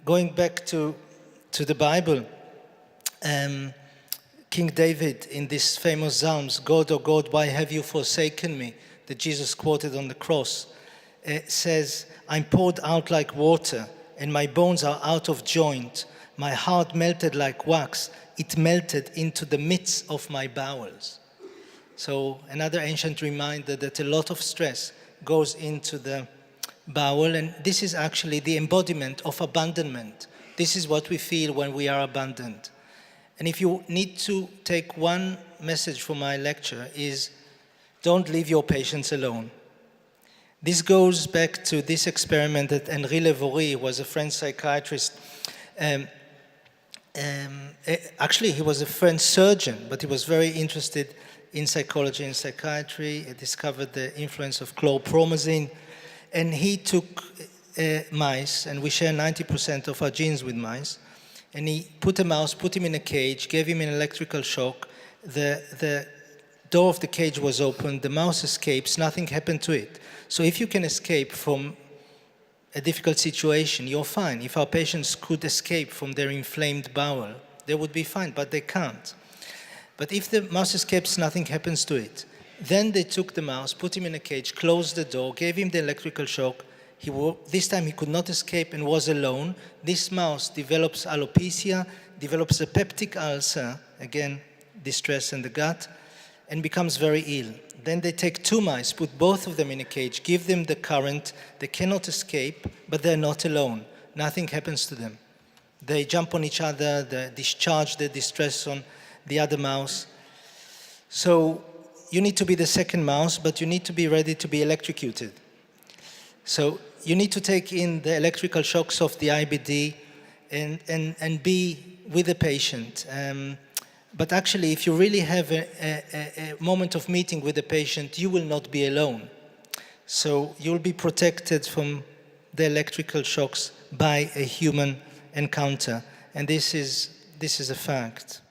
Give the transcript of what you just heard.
going back to the Bible, King David in this famous Psalms, God, oh God, why have you forsaken me, that Jesus quoted on the cross, says, I'm poured out like water, and my bones are out of joint. My heart melted like wax. It melted into the midst of my bowels. So another ancient reminder that a lot of stress goes into the bowel, and this is actually the embodiment of abandonment. This is what we feel when we are abandoned. And if you need to take one message from my lecture is, don't leave your patients alone. This goes back to this experiment that Henri Levory was a French psychiatrist. Actually, he was a French surgeon, but he was very interested in psychology and psychiatry. He discovered the influence of chlorpromazine. And he took mice, and we share 90% of our genes with mice. And he put a mouse, put him in a cage, gave him an electrical shock. The door of the cage was open, the mouse escapes, nothing happened to it. So if you can escape from a difficult situation, you're fine. If our patients could escape from their inflamed bowel, they would be fine, but they can't. But if the mouse escapes, nothing happens to it. Then they took the mouse, put him in a cage, closed the door, gave him the electrical shock. This time he could not escape and was alone. This mouse develops alopecia, develops a peptic ulcer, again, distress in the gut, and becomes very ill. Then they take two mice, put both of them in a cage, give them the current. They cannot escape, but they're not alone. Nothing happens to them. They jump on each other, they discharge the distress on the other mouse. So you need to be the second mouse, but you need to be ready to be electrocuted. So you need to take in the electrical shocks of the IBD and be with the patient. But actually, if you really have a moment of meeting with the patient, you will not be alone. So you'll be protected from the electrical shocks by a human encounter. And this is a fact.